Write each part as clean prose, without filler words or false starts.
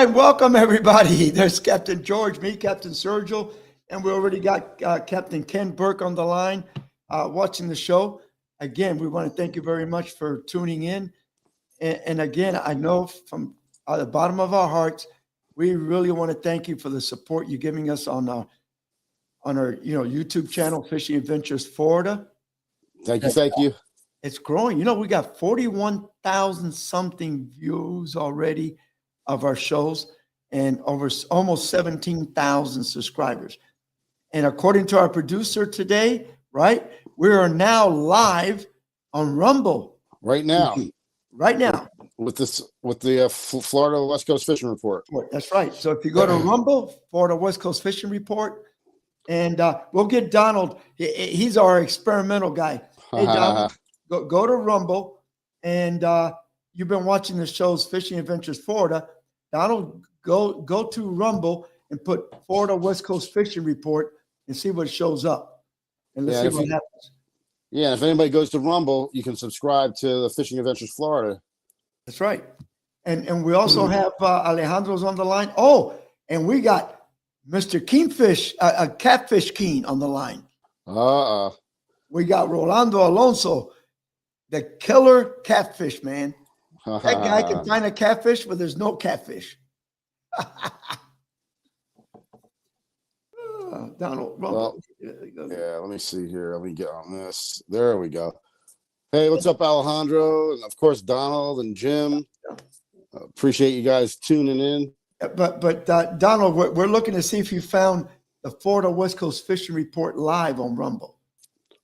right, welcome everybody. There's Captain George, me, Captain Sergio, and we already got Captain Ken Burke on the line watching the show. Again, we want to thank you very much for tuning in. And again, I know from the bottom of our hearts, we really want to thank you for the support you're giving us on our YouTube channel, Fishing Adventures Florida. Thank you. It's growing. We got 41,000 something views already of our shows and over almost 17,000 subscribers. And according to our producer today, right, we are now live on Rumble. Right now. With the Florida West Coast Fishing Report. That's right. So if you go to Rumble, Florida West Coast Fishing Report, and we'll get Donald. He's our experimental guy. Hey, Donald, go to Rumble, and you've been watching the shows Fishing Adventures Florida. Donald, go to Rumble and put Florida West Coast Fishing Report and see what shows up. And let's see what happens. Yeah, if anybody goes to Rumble, you can subscribe to the Fishing Adventures Florida. That's right. And we also have Alejandro's on the line. Oh, and we got Mr. Kingfish, Catfish Keen on the line. We got Rolando Alonso, the killer catfish, man. That guy can find a catfish, but there's no catfish. Donald, well, yeah, let me see here. Let me get on this. There we go. Hey, what's up, Alejandro? And of course, Donald and Jim. Appreciate you guys tuning in. But Donald, we're looking to see if you found the Florida West Coast Fishing Report live on Rumble.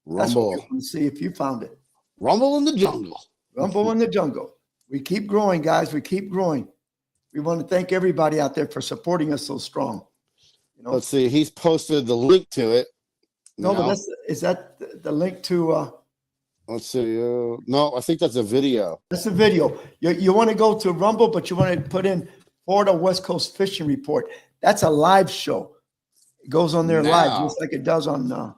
That's what we want to see if you found it. Rumble in the jungle. Rumble in the jungle. We keep growing, guys. We keep growing. We want to thank everybody out there for supporting us so strong. Let's see. He's posted the link to it. No, but is that the link to? Let's see. No, I think that's a video. That's a video. You want to go to Rumble, but you want to put in Florida West Coast Fishing Report. That's a live show. It goes on there live, just like it does on.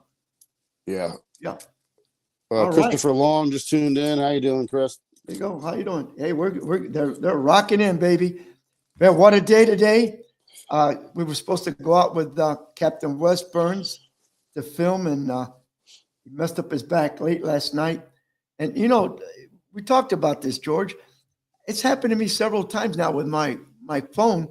Yeah. Right. Christopher Long just tuned in. How you doing, Chris? There you go. How you doing? Hey, they're rocking in, baby. Man, what a day today. We were supposed to go out with Captain Wes Burns to film, and he messed up his back late last night. And, we talked about this, George. It's happened to me several times now with my phone.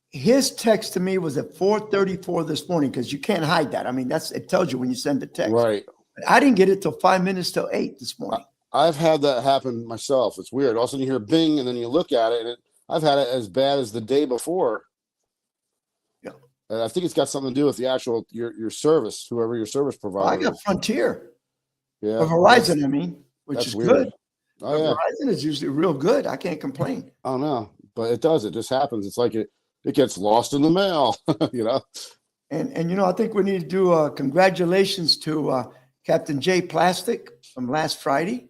His text to me was at 4:34 this morning, because you can't hide that. I mean, it tells you when you send the text. Right. I didn't get it till 5 minutes till 8 this morning. I've had that happen myself. It's weird. All of a sudden you hear bing, and then you look at it, and I've had it as bad as the day before. Yeah. And I think it's got something to do with the actual your service, whoever your service provider. I got Frontier. Yeah. Or Verizon, which is weird. good. Oh, yeah. Verizon is usually real good. I can't complain. Oh no, but it does. It just happens. It's like it gets lost in the mail, And I think we need to do congratulations to Captain Jay Plastic from last Friday.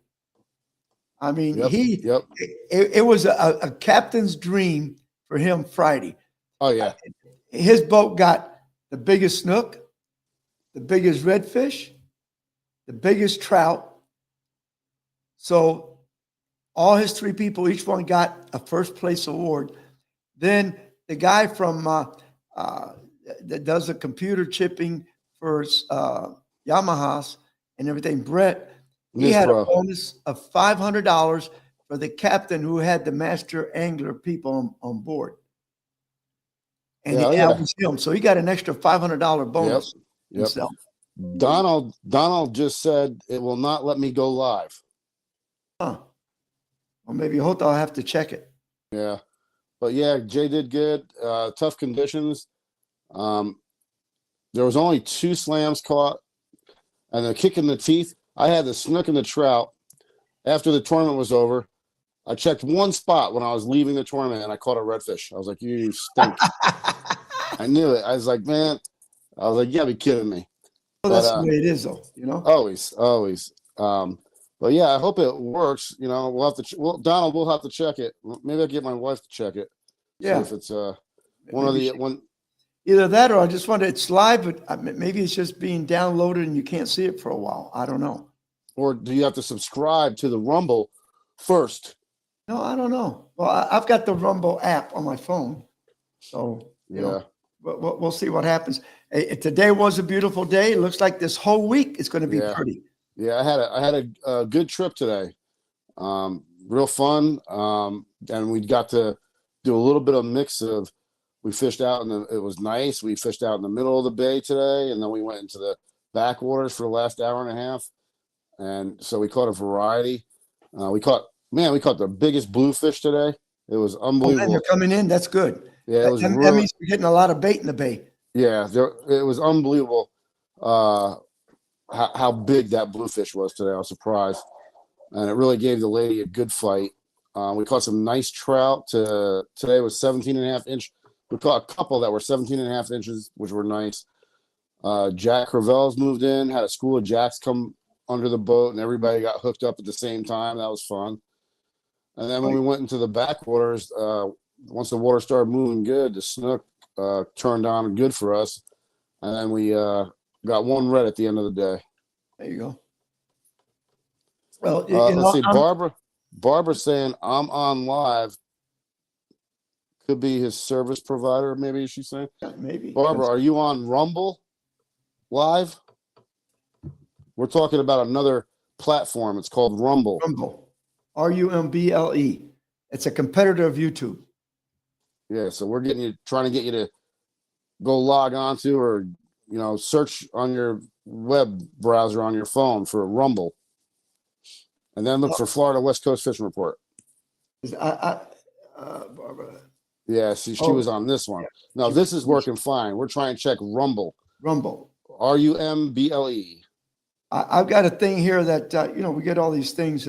I mean, it was a captain's dream for him Friday. Oh yeah. His boat got the biggest snook, the biggest redfish, the biggest trout. So all his three people, each one got a first place award. Then the guy from that does the computer chipping for Yamahas and everything, Brett, he had a bonus of $500 for the captain who had the master angler people on board. And that was him. So he got an extra $500 bonus himself. Donald just said it will not let me go live. Huh. Well, maybe I'll have to check it. Yeah. But yeah, Jay did good. Tough conditions. There was only 2 slams caught, and a kick in the teeth. I had the snook and the trout. After the tournament was over, I checked one spot when I was leaving the tournament, and I caught a redfish. I was like, "You stink!" I knew it. I was like, "Man," I was like, "You gotta be kidding me." Well, that's the way it is, though. Always. But yeah, I hope it works. We'll have to. Donald, we'll have to check it. Maybe I'll get my wife to check it. Yeah. See if it's one of the one. Either that, or I just wonder it's live, but maybe it's just being downloaded and you can't see it for a while. I don't know. Or do you have to subscribe to the Rumble first? No, I don't know. Well, I've got the Rumble app on my phone. So, you Yeah. know, we'll see what happens. Today was a beautiful day. It looks like this whole week is going to be Yeah. pretty. Yeah. I had a good trip today. Real fun. And we got to do a little bit of mix of, we fished out it was nice. We fished out in the middle of the bay today, and then we went into the backwaters for the last hour and a half. And so we caught a variety. We caught the biggest bluefish today. It was Oh, man, unbelievable. they're coming in. That's good. Yeah, it was That means we're getting a lot of bait in the bay. yeah, it was unbelievable how big that bluefish was today. I was surprised. And it really gave the lady a good fight. We caught some nice trout. Today was 17.5 inch. We caught a couple that were 17.5 inches, which were nice. Jack Crevel's moved in, had a school of jacks come under the boat, and everybody got hooked up at the same time. That was fun. And then when we went into the backwaters, once the water started moving good, the snook turned on good for us. And then we got one red at the end of the day. There you go. Well, let's see. Barbara's saying I'm on live. Could be his service provider, maybe she's saying. Yeah, maybe. Barbara, are you on Rumble live? We're talking about another platform. It's called Rumble. Rumble. RUMBLE. It's a competitor of YouTube. Yeah, so we're trying to get you to go log on to, or search on your web browser on your phone for Rumble, and then look for Florida West Coast Fishing Report. Barbara. Yeah, she was on this one. No, this is working fine. We're trying to check Rumble. Rumble. RUMBLE. I've got a thing here that we get all these things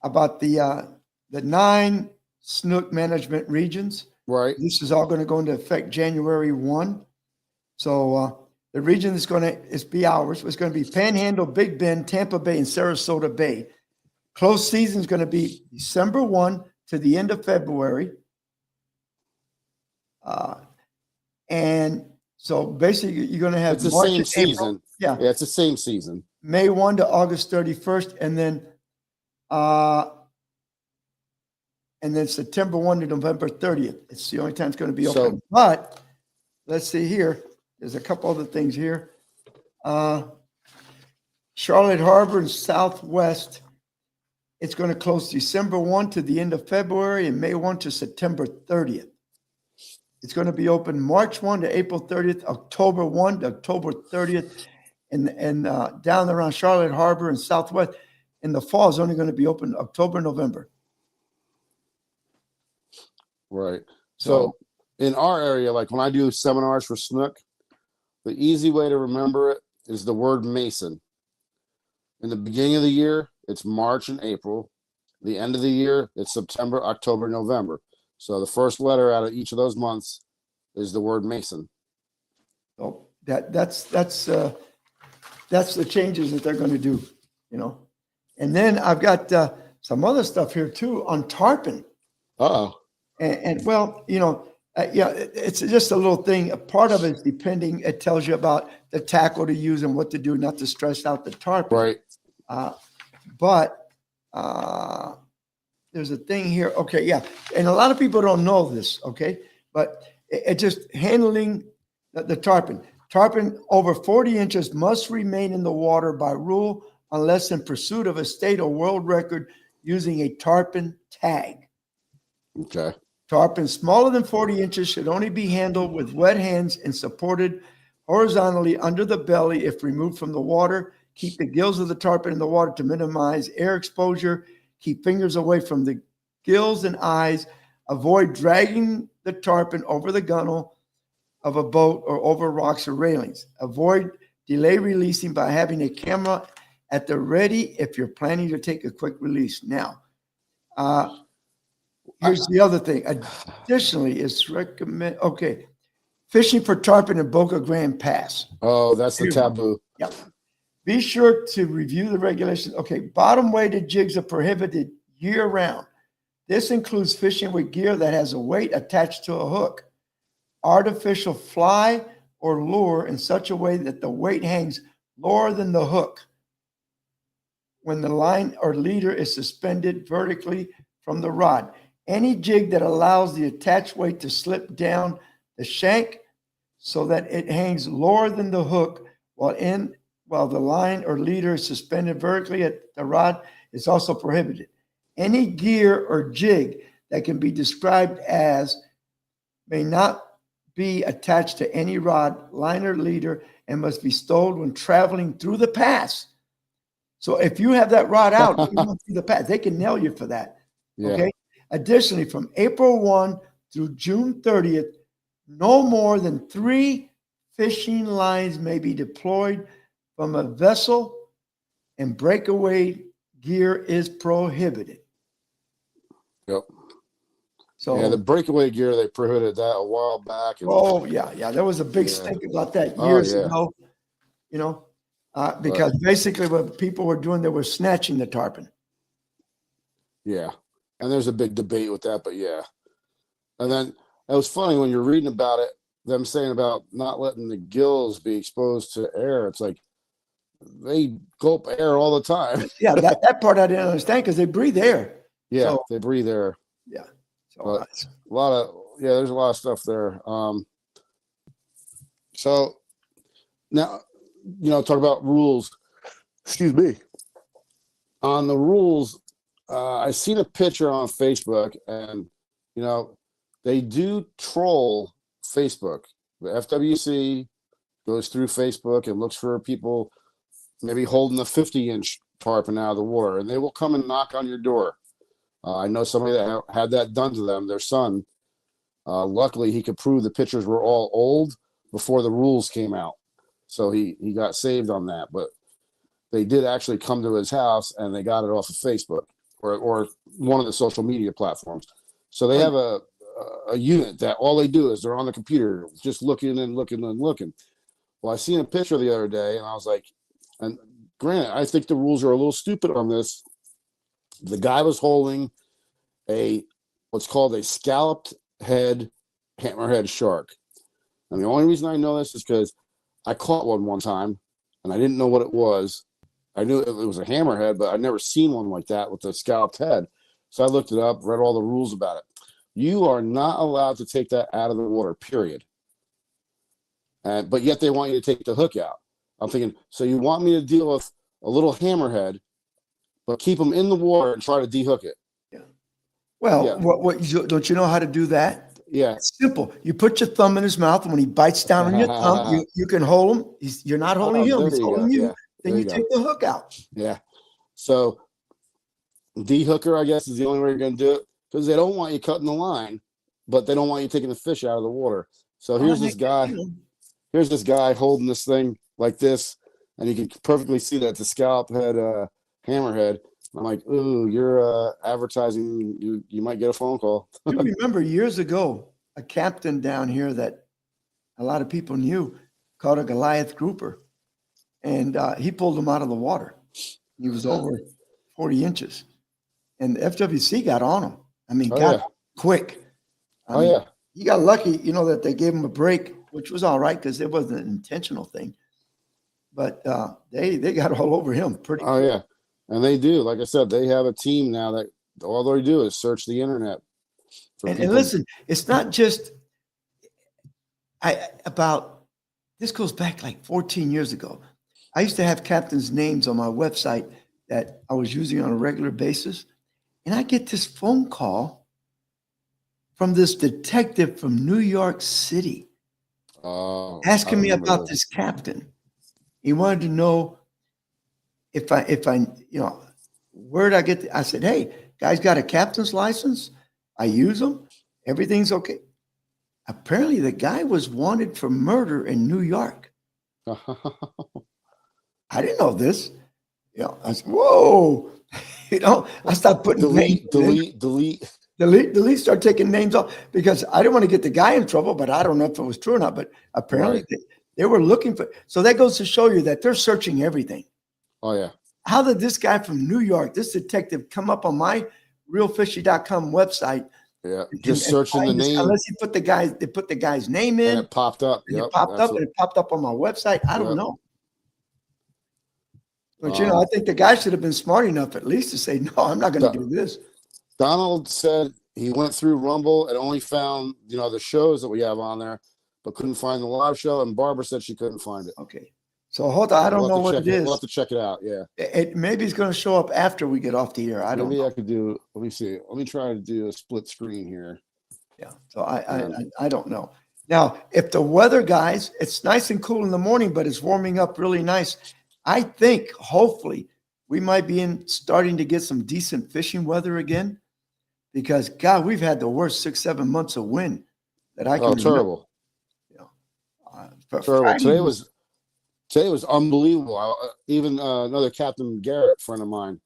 about the 9 snook management regions. Right. This is all going to go into effect January 1. So the region is going to be ours. It's going to be Panhandle, Big Bend, Tampa Bay, and Sarasota Bay. Closed season is going to be December 1 to the end of February. And so basically you're going to have it's the March same and April. season. Yeah, it's the same season. May 1 to August 31st, and then September 1 to November 30th. It's the only time it's going to be open. But let's see here. There's a couple other things here. Charlotte Harbor and Southwest, it's going to close December 1 to the end of February, and May 1 to September 30th. It's going to be open March 1 to April 30th, October 1 to October 30th, and down around Charlotte Harbor and Southwest. In the fall, is only going to be open October, November. Right. So in our area, like when I do seminars for snook, the easy way to remember it is the word Mason. In the beginning of the year, it's March and April. The end of the year, it's September, October, November. So the first letter out of each of those months is the word Mason. So that's the changes that they're going to do, And then I've got some other stuff here too on tarpon. Uh-oh. And well, it's just a little thing. A part of it is depending. It tells you about the tackle to use and what to do, not to stress out the tarpon. Right. But there's a thing here. Okay, yeah. And a lot of people don't know this, okay? But it just handling the tarpon. Tarpon over 40 inches must remain in the water by rule unless in pursuit of a state or world record using a tarpon tag. Okay. Tarpon smaller than 40 inches should only be handled with wet hands and supported horizontally under the belly if removed from the water. Keep the gills of the tarpon in the water to minimize air exposure. Keep fingers away from the gills and eyes. Avoid dragging the tarpon over the gunnel of a boat or over rocks or railings. Avoid delay releasing by having a camera at the ready if you're planning to take a quick release. Now, here's the other thing. Additionally, it's recommend. Okay, fishing for tarpon in Boca Grande Pass. Oh, that's the taboo. Yep. Be sure to review the regulations. Okay, bottom weighted jigs are prohibited year round. This includes fishing with gear that has a weight attached to a hook, artificial fly or lure in such a way that the weight hangs lower than the hook when the line or leader is suspended vertically from the rod. any jig that allows the attached weight to slip down the shank so that it hangs lower than the hook while the line or leader is suspended vertically at the rod is also prohibited. Any gear or jig that can be described as may not be attached to any rod, line, or leader and must be stowed when traveling through the pass. So if you have that rod out, you went through the pass, they can nail you for that. Yeah. Okay. Additionally, from April 1 through June 30th, no more than 3 fishing lines may be deployed from a vessel, and breakaway gear is prohibited. Yep. So, Yeah, the breakaway gear, they prohibited that a while back. And, oh yeah, there was a big Yeah. stink about that Oh, years yeah. ago. Because basically what people were doing, they were snatching the tarpon. Yeah. And there's a big debate with that, but yeah. And then it was funny when you're reading about it, them saying about not letting the gills be exposed to air. It's like they gulp air all the time. Yeah, that part I didn't understand because they breathe air. Yeah, So, they breathe air. yeah. So But a lot of there's a lot of stuff there. So now, talk about rules. Excuse me. On the rules, I seen a picture on Facebook, and they do troll Facebook. The FWC goes through Facebook and looks for people maybe holding a 50-inch tarpon out of the water, and they will come and knock on your door. I know somebody that had that done to them, their son. Luckily, he could prove the pictures were all old before the rules came out. So he got saved on that. But they did actually come to his house, and they got it off of Facebook or one of the social media platforms. So they have a unit that all they do is they're on the computer just looking and looking and looking. Well, I seen a picture the other day, and I was like, and granted, I think the rules are a little stupid on this. The guy was holding what's called a scalloped head hammerhead shark. And the only reason I know this is because I caught one time, and I didn't know what it was. I knew it was a hammerhead, but I'd never seen one like that with a scalloped head. So I looked it up, read all the rules about it. You are not allowed to take that out of the water, period. But yet they want you to take the hook out. I'm thinking, so you want me to deal with a little hammerhead, but keep them in the water and try to dehook it? yeah. Well, Yeah. What don't you know how to do that? Yeah. It's simple. You put your thumb in his mouth, and when he bites down on your thumb, you can hold him. You're not holding him; there he's you go. holding you. Yeah. Then There you you go. take the hook out. Yeah. So dehooker, I guess, is the only way you're going to do it, because they don't want you cutting the line, but they don't want you taking the fish out of the water. So here's this guy. Here's this guy holding this thing like this, and you can perfectly see that it's a scallop head hammerhead. I'm like, ooh, you're advertising. You might get a phone call. You remember years ago, a captain down here that a lot of people knew called a Goliath grouper, and he pulled him out of the water. He was over 40 inches, and the FWC got on him. I mean, quick. I mean, Yeah. He got lucky, that they gave him a break, which was all right because it wasn't an intentional thing. But they got all over him pretty quick. Yeah. And they do. Like I said, they have a team now that all they do is search the internet. And listen, it's not just this goes back like 14 years ago. I used to have captains' names on my website that I was using on a regular basis. And I get this phone call from this detective from New York City asking me about this captain. He wanted to know if I where'd I get I said, hey, guy's got a captain's license. I use them. Everything's okay. Apparently the guy was wanted for murder in New York. I didn't know this. I said, whoa. I stopped putting delete, start taking names off because I didn't want to get the guy in trouble, but I don't know if it was true or not. But apparently they were looking for. So that goes to show you that they're searching everything. Oh, yeah. How did this guy from New York, this detective, come up on my realfishy.com website? Yeah, just searching the name. Unless they put the guy's name in. And it popped up. And it popped up on my website. I don't know. But I think the guy should have been smart enough at least to say, no, I'm not going to do this. Donald said he went through Rumble and only found, the shows that we have on there, but couldn't find the live show. And Barbara said she couldn't find it. Okay. So hold on. I don't know what it is. We'll have to check it out. Yeah. Maybe it's going to show up after we get off the air. I don't know. Maybe I could do, let me see. Let me try to do a split screen here. Yeah. So I don't know. Now, if the weather, guys, it's nice and cool in the morning, but it's warming up really nice. I think hopefully we might be starting to get some decent fishing weather again, because God, we've had the worst 6-7 months of wind that I can remember. Terrible. Terrible. Today was unbelievable. Even another Captain Garrett friend of mine,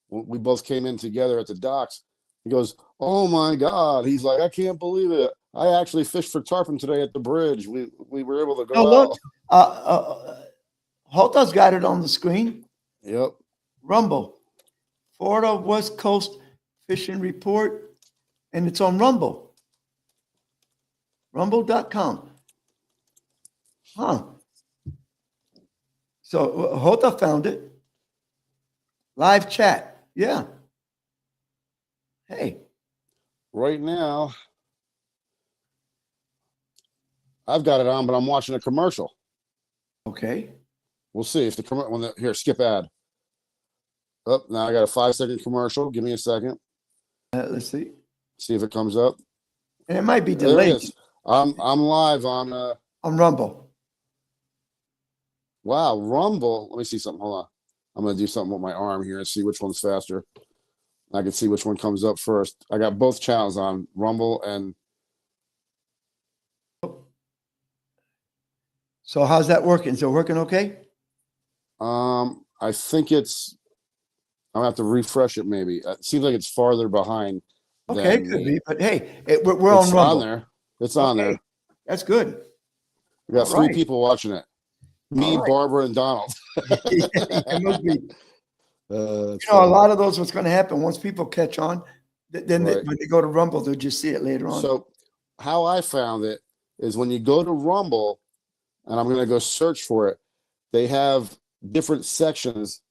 we both came in together at the docks. He goes, "Oh my God!" He's like, "I can't believe it. I actually fished for tarpon today at the bridge. We were able to go out." Holta's got it on the screen. Yep. Rumble, Florida West Coast Fishing Report, and it's on Rumble. Rumble.com. Huh. So Hota found it. Live chat. Yeah. Hey. Right now, I've got it on, but I'm watching a commercial. Okay. We'll see if here, skip ad. Oh, now I got a 5-second commercial. Give me a second. Let's see. See if it comes up. And it might be delayed. There it is. I'm live on Rumble. Wow, Rumble. Let me see something. Hold on. I'm going to do something with my arm here and see which one's faster. I can see which one comes up first. I got both channels on, Rumble and. So how's that working? Is it working okay? I think I'll have to refresh it maybe. It seems like it's farther behind. Okay, it could be, but hey, we're on Rumble. On there. It's on there. That's good. We got three people watching it. Me, Barbara, and Donald. It must be. A lot of those, what's going to happen once people catch on, then when they go to Rumble, they'll just see it later on. So how I found it is when you go to Rumble, and I'm going to go search for it, they have different sections,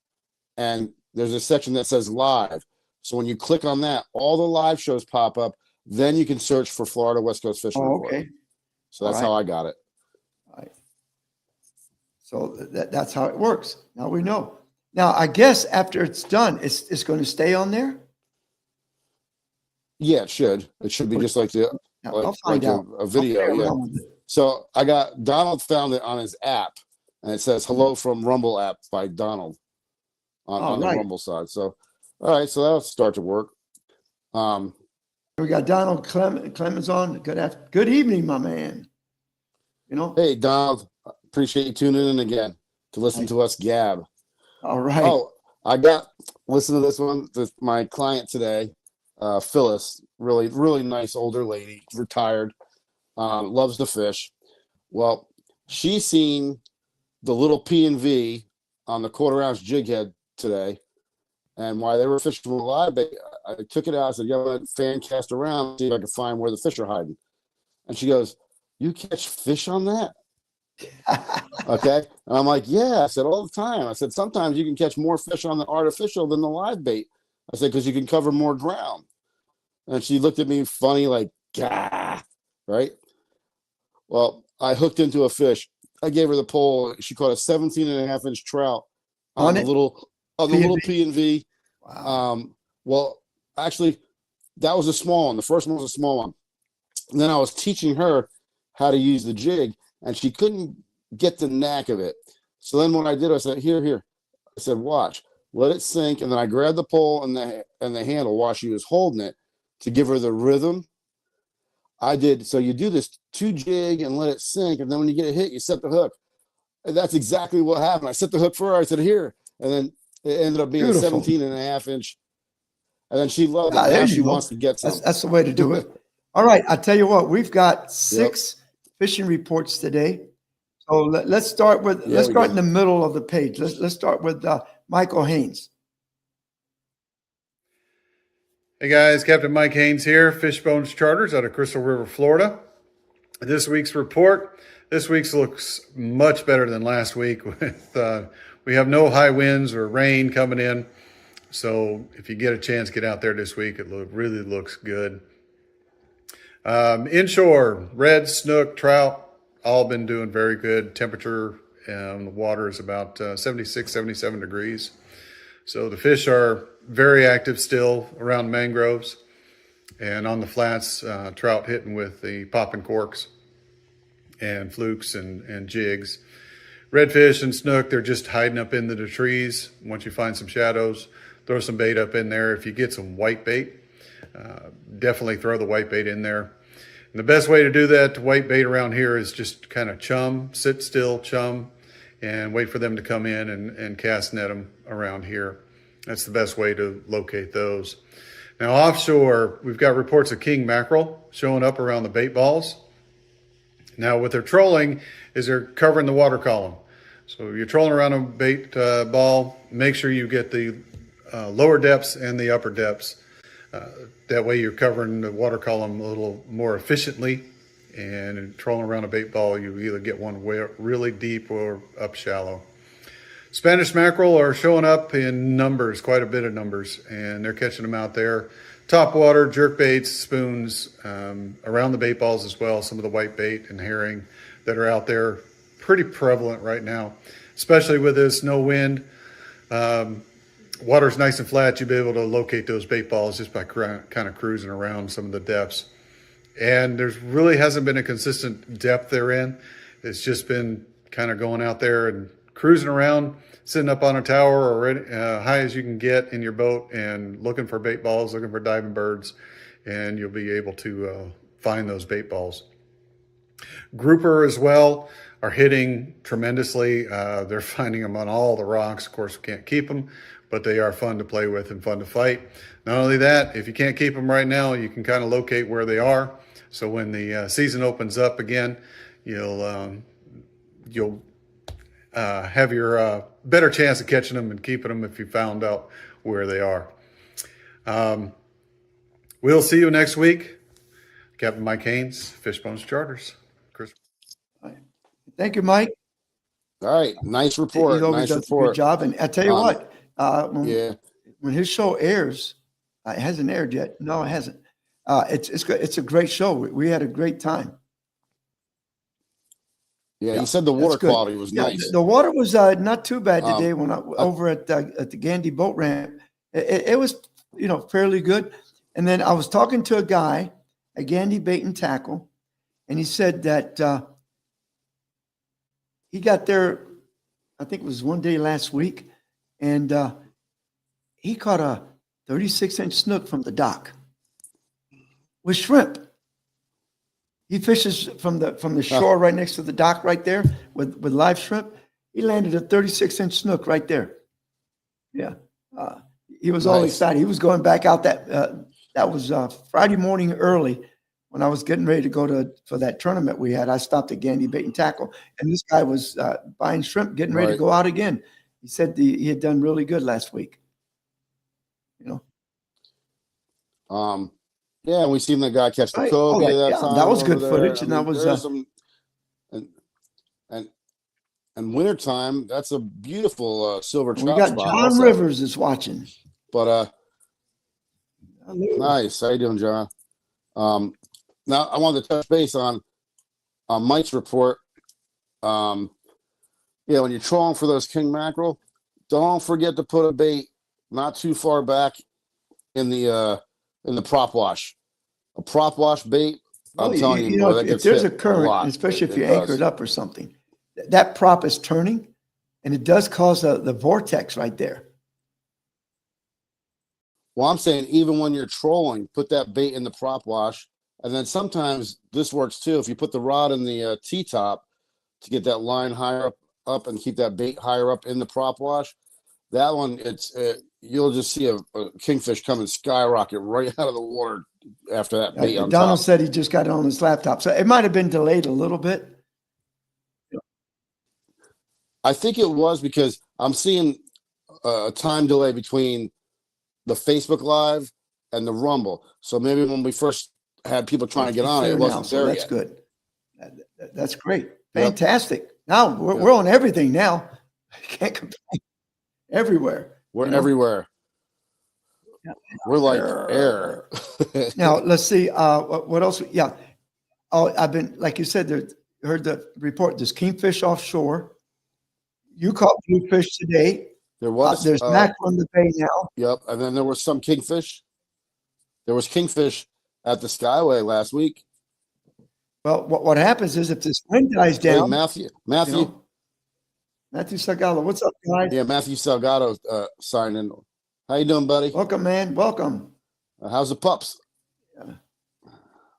and there's a section that says live. So when you click on that, all the live shows pop up. Then you can search for Florida West Coast Fishing Report. Okay. So that's how I got it. All right. So that's how it works. Now we know. Now, I guess after it's done, it's going to stay on there? Yeah, it should. It should be just like I'll find out. A video. Yeah. So Donald found it on his app, and it says "Hello from Rumble app" by Donald on the Rumble side. So, all right, so that'll start to work. We got Donald Clemens on. Good evening, my man. Hey, Donald. Appreciate you tuning in again to listen to us gab. All right. Oh, listen to this one. My client today, Phyllis, really, really nice older lady, retired, loves to fish. Well, she's seen the little P&V on the 1/4-ounce jig head today. And while they were fishing with live bait, I took it out. I said, "Yeah, let fan cast around, see if I can find where the fish are hiding." And she goes, "You catch fish on that?" Okay. And I'm like, "Yeah." I said, "All the time." I said, "Sometimes you can catch more fish on the artificial than the live bait." I said, "Because you can cover more ground." And she looked at me funny, like, "Gah," right? Well, I hooked into a fish. I gave her the pole. She caught a 17.5-inch trout on the little P&V. Wow. Well, actually, that was a small one. The first one was a small one. And then I was teaching her how to use the jig, and she couldn't get the knack of it. So then what I did, I said, here. I said, "Watch, let it sink." And then I grabbed the pole and the handle while she was holding it to give her the rhythm. I did. So you do this 2 jig and let it sink. And then when you get a hit, you set the hook. And that's exactly what happened. I set the hook for her. I said, "Here." And then it ended up being a 17.5-inch. And then she loved it. Now she wants to get some. That's the way to do it. All right. I'll tell you what, we've got 6 fishing reports today. So let's start in the middle of the page. Let's start with Michael Haynes. Hey guys, Captain Mike Haynes here, Fishbones Charters out of Crystal River, Florida. This week's report. This week's looks much better than last week. We have no high winds or rain coming in. So if you get a chance, get out there this week. It really looks good. Inshore, red, snook, trout, all been doing very good. Temperature, the water is about 76, 77 degrees. So the fish are very active still around mangroves and on the flats, trout hitting with the popping corks and flukes and jigs. Redfish and snook, they're just hiding up into the trees. Once you find some shadows, throw some bait up in there. If you get some white bait, definitely throw the white bait in there. And the best way to do that, to white bait around here, is just kind of chum, sit still, chum, and wait for them to come in and cast net them around here. That's the best way to locate those. Now offshore, we've got reports of king mackerel showing up around the bait balls. Now what they're trolling is they're covering the water column. So if you're trolling around a bait ball, make sure you get the lower depths and the upper depths. That way you're covering the water column a little more efficiently. And in trolling around a bait ball, you either get one really deep or up shallow. Spanish mackerel are showing up in numbers, quite a bit of numbers, and they're catching them out there. Top water, jerk baits, spoons, around the bait balls as well. Some of the white bait and herring that are out there, pretty prevalent right now, especially with this no wind. Water's nice and flat. You'll be able to locate those bait balls just by kind of cruising around some of the depths. And there's really hasn't been a consistent depth they're in. It's just been kind of going out there and cruising around, sitting up on a tower or high as you can get in your boat and looking for bait balls, looking for diving birds, and you'll be able to find those bait balls. Grouper as well are hitting tremendously. They're finding them on all the rocks. Of course, we can't keep them, but they are fun to play with and fun to fight. Not only that, if you can't keep them right now, you can kind of locate where they are. So when the season opens up again, you'll have your better chance of catching them and keeping them if you found out where they are. We'll see you next week. Captain Mike Haynes, Fishbones Charters. Chris. Thank you, Mike. All right. Nice report. He's always Nice does a report. good job. And I tell you what, Yeah. when his show airs, it hasn't aired yet. No, it hasn't. It's good. It's a great show. We had a great time. Yeah. He said the water That's good. quality was nice. The water was not too bad today when I uh, over at the Gandy boat ramp. It was, fairly good. And then I was talking to a guy at Gandy Bait and Tackle, and he said that he got there, I think it was one day last week, and he caught a 36-inch snook from the dock with shrimp. He fishes from the shore right next to the dock right there with live shrimp. He landed a 36-inch snook right there. Yeah. He was all Nice. excited. He was going back out that was Friday morning early when I was getting ready to go for that tournament we had. I stopped at Gandy Bait and Tackle, and this guy was buying shrimp, getting ready to Right. go out again. He said he had done really good last week. Yeah, we seen the guy catch the Right. cobia Oh, that yeah, time. that was over good there. footage, I and that mean, was, there's some, and wintertime, that's a beautiful silver We trout got spot. John also. Rivers is watching. But Hello. nice. How you doing, John? Now I wanted to touch base on Mike's report. When you're trolling for those king mackerel, don't forget to put a bait not too far back in the prop wash. A prop wash bait, I'm Well, telling you, boy, that if gets there's a hit current, lot. especially if It you does. anchor it up or something, that prop is turning, and it does cause the vortex right there. Well, I'm saying even when you're trolling, put that bait in the prop wash, and then sometimes this works too. If you put the rod in the T-top to get that line higher up and keep that bait higher up in the prop wash, that one you'll just see a kingfish come and skyrocket right out of the water after that bait on Donald top. said he just got it on his laptop, so it might have been delayed a little bit. I think it was because I'm seeing a time delay between the Facebook Live and the Rumble. So maybe when we first had people trying to get on it, it wasn't there That's yet. good. That's great. Yep. Fantastic. Now we're on everything now. Can't complain. Everywhere. We're You know? everywhere. We're like air. Now, let's see, what else? Yeah. Oh, I've been, like you said, heard the report, there's kingfish offshore. You caught bluefish today. There was. There's mackerel in the bay now. Yep. And then there was some kingfish. There was kingfish at the Skyway last week. Well, what happens is if this wind dies Hey, down, Matthew. Matthew Salgado, what's up, guys? Yeah, Matthew Salgado signed in. How you doing, buddy? Welcome, man. Welcome. How's the pups?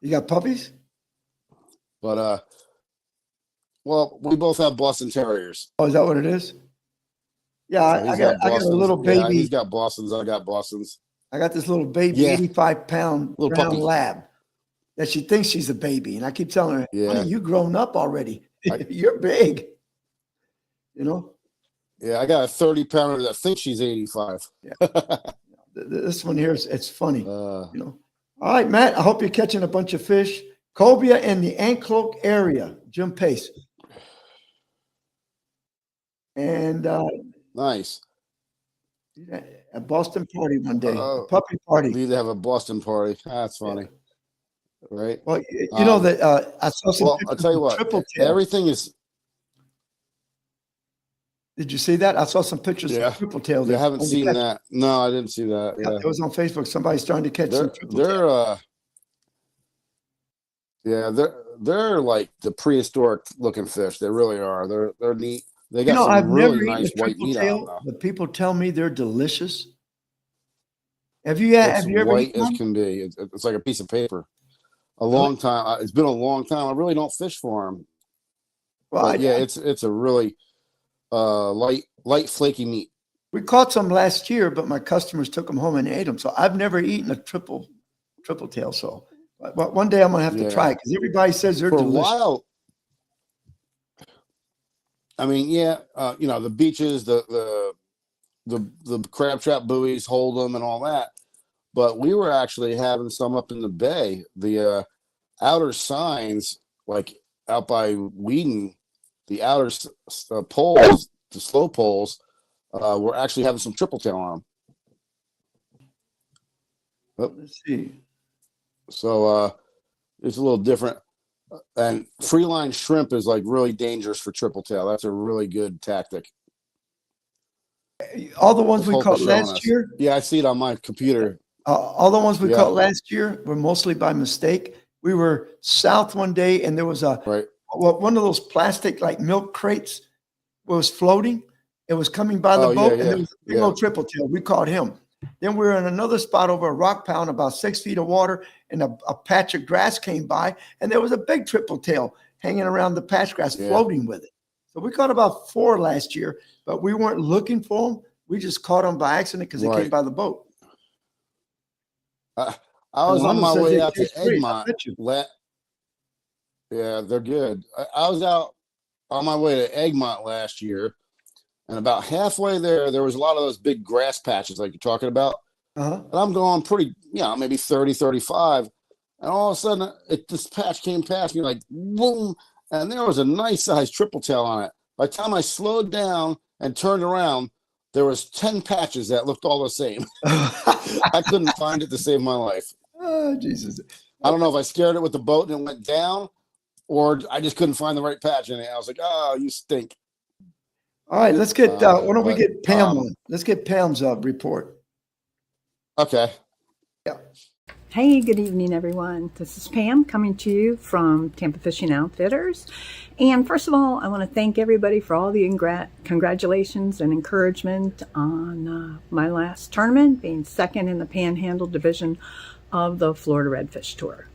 You got puppies? But well, we both have Boston Terriers. Oh, is that what it is? Yeah, So I got a Bostons. little Yeah, baby. he's got Bostons. I got Bostons. I got this little baby, Yeah. 85-pound Little brown puppy. lab that she thinks she's a baby. And I keep telling her, Yeah. honey, you grown up already. You're big. You know? Yeah, I got a 30-pounder that thinks she's 85. This one here, it's funny. Uh, You know. All right, Matt, I hope you're catching a bunch of fish. Cobia in the Ankloke area, Jim Pace. And nice. a Boston party one day, Oh. a puppy party. Need to have a Boston party. That's funny. Right? Well, you know that I saw some Well, pictures I'll tell you of what. triple tail. Everything is. Did you see that? I saw some pictures Yeah. of triple tail. I haven't on the seen catch. that. No, I didn't see that. Yeah, Yeah. it was on Facebook. Somebody's starting to catch some triple tail. They're like the prehistoric looking fish. They really are. They're neat. They got some I've really never eaten nice a white triple meat on tail, them. but people tell me they're delicious. Have you It's ever white eaten as one? can be. It's like a piece of paper. A long time. It's been a long time. I really don't fish for them. Well, But yeah, it's a really light flaky meat. we caught some last year, but my customers took them home and ate them. So I've never eaten a triple tail. So but one day I'm gonna have to Yeah. try it because everybody says they're For a delicious. while. I mean, yeah, the beaches, the crab trap buoys hold them and all that. But we were actually having some up in the bay. The outer signs, like out by Whedon, the outer poles, the slow poles, were actually having some triple tail on them. Let's see. So it's a little different. And free line shrimp is like really dangerous for triple tail. That's a really good tactic. All the ones we Hulk caught is showing last us. year, Yeah, I see it on my computer. all the ones we Yeah. caught last year were mostly by mistake. We were south one day and there was Right. one of those plastic like milk crates was floating. It was coming by the Oh, boat yeah, and there was a big yeah. old triple tail. We caught him. Then we were in another spot over a rock pound, about 6 feet of water, and a patch of grass came by, and there was a big triple tail hanging around the patch grass, Yeah. floating with it. So we caught about 4 last year, but we weren't looking for them. We just caught them by accident because they came Right. by the boat. I was And on one my says way they out to taste great. I Egmont. bet you. Yeah, they're good. I was out on my way to Egmont last year, and about halfway there was a lot of those big grass patches like you're talking about. Uh-huh. And I'm going pretty, maybe 30, 35. And all of a sudden, this patch came past me like, boom. And there was a nice sized triple tail on it. By the time I slowed down and turned around, there was 10 patches that looked all the same. I couldn't find it to save my life. Oh, Jesus. I don't know if I scared it with the boat and it went down, or I just couldn't find the right patch in it. I was like, oh, you stink. All right, let's get, why don't we but, get Pam on? Let's get Pam's report. Okay. Yeah. Hey, good evening, everyone. This is Pam coming to you from Tampa Fishing Outfitters. And first of all, I want to thank everybody for all the congratulations and encouragement on my last tournament, being second in the Panhandle division of the Florida Redfish Tour.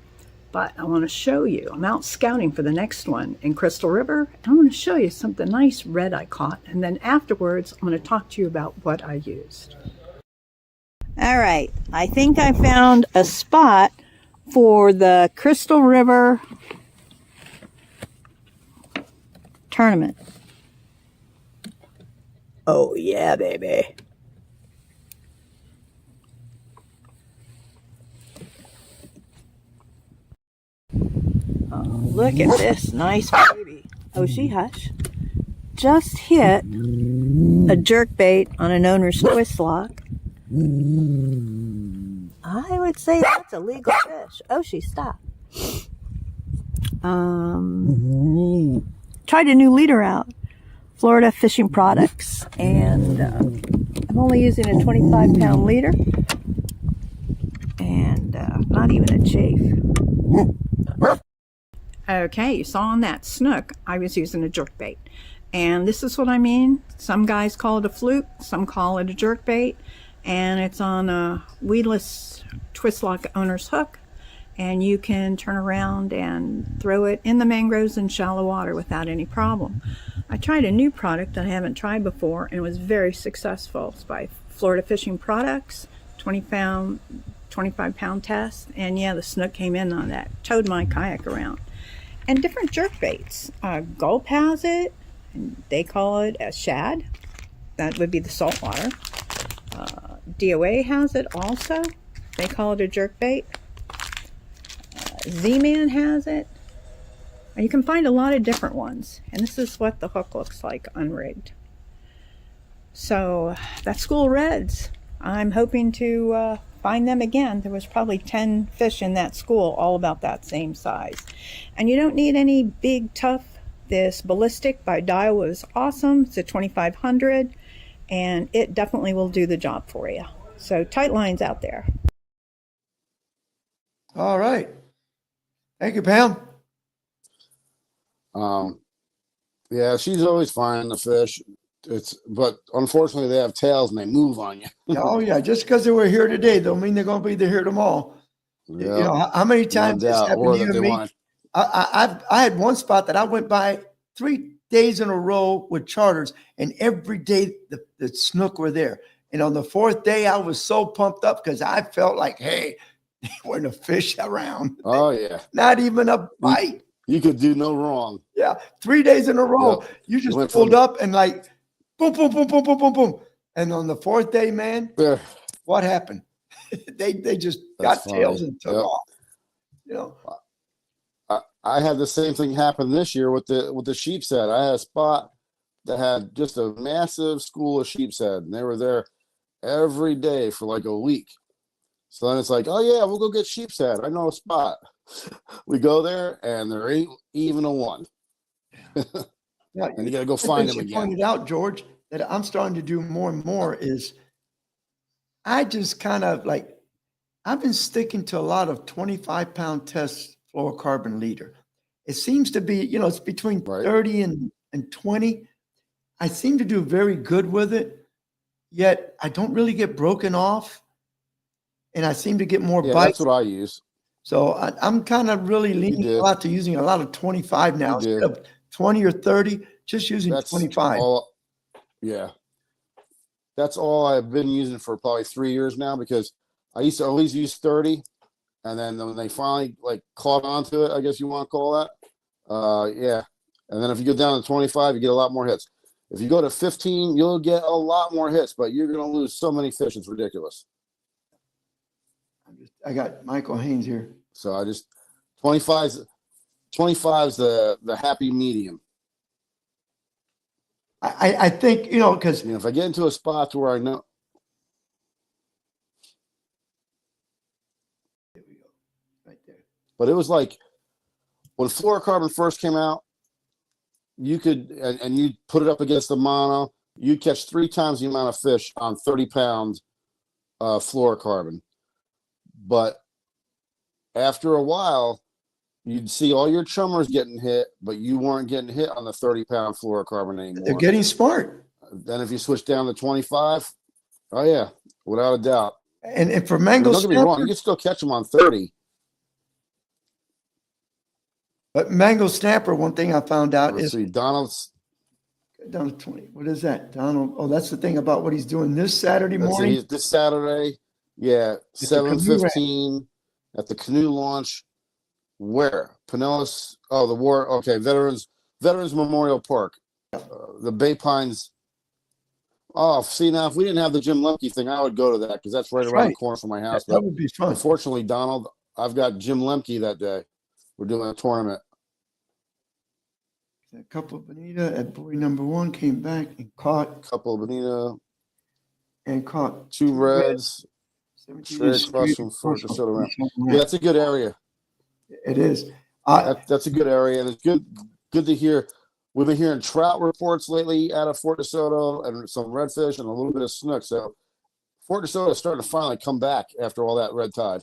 But I want to show you, I'm out scouting for the next one in Crystal River. And I want to show you something nice red I caught. And then afterwards, I'm going to talk to you about what I used. All right, I think I found a spot for the Crystal River tournament. Oh yeah, baby. Oh, look at this nice baby. Oh, she hush. Just hit a jerk bait on an owner's twist lock. I would say that's a legal fish. Oh, she stopped. Tried a new leader out, Florida Fishing Products, and I'm only using a 25-pound leader, and not even a chafe. Okay, you saw on that snook, I was using a jerkbait. And this is what I mean. Some guys call it a fluke, some call it a jerkbait, and it's on a weedless twist lock owner's hook. And you can turn around and throw it in the mangroves in shallow water without any problem. I tried a new product that I haven't tried before and it was very successful. It's by Florida Fishing Products, 25-pound test. And yeah, the snook came in on that, towed my kayak around. And different jerk baits. Gulp has it, and they call it a shad. That would be the saltwater. DOA has it also. They call it a jerk bait. Z-Man has it. And you can find a lot of different ones. And this is what the hook looks like unrigged. So that's School Reds. I'm hoping to find them again. There was probably 10 fish in that school, all about that same size. And you don't need any big, tough. This Ballistic by Daiwa is awesome. It's a 2500, and it definitely will do the job for you. So tight lines out there. All right. Thank you, Pam. Yeah, she's always finding the fish. But unfortunately they have tails and they move on you. Oh, yeah. Just because they were here today don't mean they're going to be here tomorrow. Yeah, You know, how many no times this doubt. happened Or to that you they and me? want I had one spot that I went by 3 days in a row with charters, and every day the snook were there. And on the 4th day, I was so pumped up because I felt like, hey, there weren't a fish around. Oh yeah. Not even a bite. You could do no wrong. Yeah. 3 days in a row. Yep. You just Went pulled from- up and like boom, boom, boom, boom, boom, boom, boom. And on the 4th day, man, Yeah. what happened? they just That's got tails funny. and took Yep. off. You know. I had the same thing happen this year with the sheep's head. I had a spot that had just a massive school of sheep's head, and they were there every day for like a week. So then it's like, oh yeah, we'll go get sheep's head. I know a spot. We go there, and there ain't even a one. Yeah, And you got to go one find thing them she again. pointed out, George, that I'm starting to do more and more is I just kind of like, I've been sticking to a lot of 25-pound test fluorocarbon leader. It seems to be, you know, it's between Right. 30 and 20. I seem to do very good with it, yet I don't really get broken off. And I seem to get more Yeah, bites. that's what I use. So I'm kind of really leaning a did. lot to using a lot of 25 now You instead did. of 20 or 30, just using That's 25. all. Yeah, that's all I've been using for probably 3 years now, because I used to always use 30, and then when they finally like caught on to it, I guess you want to call that. Yeah, and then if you go down to 25, you get a lot more hits. If you go to 15, you'll get a lot more hits, but you're gonna lose so many fish. It's ridiculous. I got Michael Haynes here. So I just 25's the happy medium. I think, you know, because You know, if I get into a spot where I know, right there. but it was like when fluorocarbon first came out, you could, and you put it up against the mono, you catch 3 times the amount of fish on 30-pound fluorocarbon. But after a while, you'd see all your chummers getting hit, but you weren't getting hit on the 30-pound fluorocarbon anymore. They're getting smart. Then if you switch down to 25, oh yeah, without a doubt. And for I mean, mango don't get me wrong, you snapper, can still catch them on 30. but mango snapper, one thing I found out Let's is see, Donald's. down to 20. What is that? Donald. Oh, that's the thing about what he's doing this Saturday Let's see, morning. he's this Saturday, yeah, the canoe 7:15 at the canoe launch. Where? Pinellas? Oh, the war. Okay, Veterans Memorial Park, the Bay Pines. Oh, see, now if we didn't have the Jim Lemke thing, I would go to that because that's right That's around the right. corner from my house. That But would be fun. unfortunately, Donald, I've got Jim Lemke that day. We're doing a tournament. A couple of bonita at buoy number 1 came back and caught. Couple of Benita. and caught 2 reds 17 straight inch across straight from across Fort from DeSoto Ramp. Fort Yeah, Ramp. that's a good area. It is. That's a good area, and it's good to hear. We've been hearing trout reports lately out of Fort DeSoto and some redfish and a little bit of snook. So Fort DeSoto is starting to finally come back after all that red tide.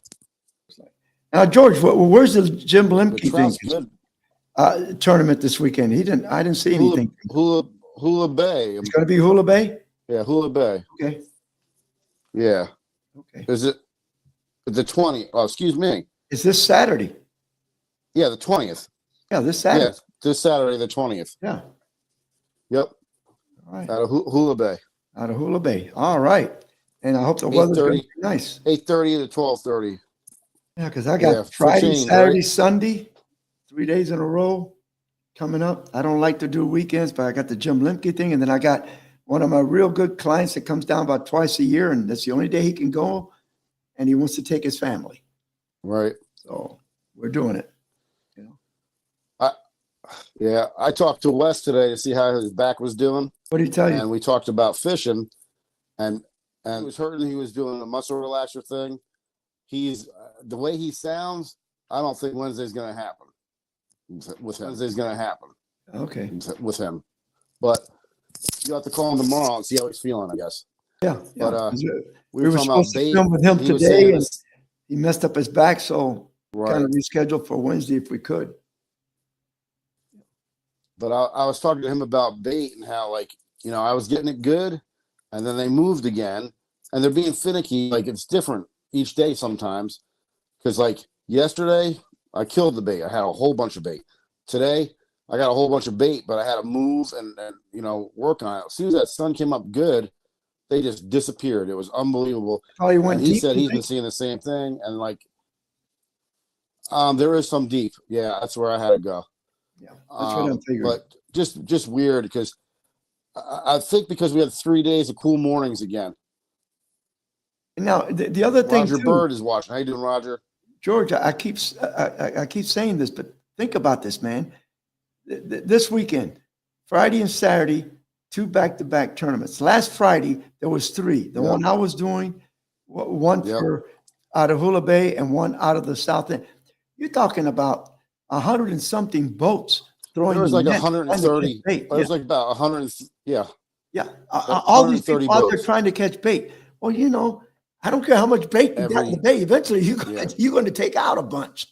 Now, George, where's the Jim The Blimke thing? trout's good. Tournament this weekend? I didn't see anything. Hula Bay. It's going to be Hula Bay. Yeah, Hula Bay. Okay. Yeah. Okay. Is it the 20th? Oh, excuse me. Is this Saturday? Yeah, the 20th. Yeah, this Saturday. Yeah, this Saturday, the 20th. Yeah. Yep. All right. Out of Hula Bay. Out of Hula Bay. All right. And I hope the weather's going to be nice. 8:30 to 12:30. Yeah, because I got Yeah, Friday, 15, Saturday, right? Sunday, 3 days in a row coming up. I don't like to do weekends, but I got the Jim Limke thing, and then I got one of my real good clients that comes down about twice a year, and that's the only day he can go, and he wants to take his family. Right. So we're doing it. Yeah, I talked to Wes today to see how his back was doing, What did he tell you? and we talked about fishing, and he was hurting. He was doing a muscle relaxer thing. He's the way he sounds. I don't think Wednesday's going to happen with him. Wednesday's going to happen Okay. with him, but you have to call him tomorrow and see how he's feeling. I guess. Yeah. But, we were talking about supposed to bait. film with him He was today, saying and this- he messed up his back, so right. kind of rescheduled for Wednesday if we could. But I was talking to him about bait and how, like, I was getting it good, and then they moved again, and they're being finicky. Like, it's different each day sometimes. Because, like, yesterday, I killed the bait. I had a whole bunch of bait. Today, I got a whole bunch of bait, but I had to move and work on it. As soon as that sun came up good, they just disappeared. It was unbelievable. Probably went And he deep, said you he's been think? seeing the same thing. And, like, there is some deep. Yeah, that's where I had to go. Yeah, that's what I'm figuring. But just weird because I think because we had 3 days of cool mornings again. Now, the other thing, Roger too, Bird is watching. How you doing, Roger? George, I keep saying this, but think about this, man. This weekend, Friday and Saturday, 2 back-to-back tournaments. Last Friday, there was 3. The Yep. one I was doing, one Yep. for out of Hula Bay and one out of the South End. You're talking about 100 and something boats throwing. There was the like net, 130. trying to catch bait. There was like about 100. Yeah. Yeah, all these 130 people out there boats. trying to catch bait. Well, I don't care how much bait you got in Every- the bay. Eventually, you're Yeah. going to take out a bunch.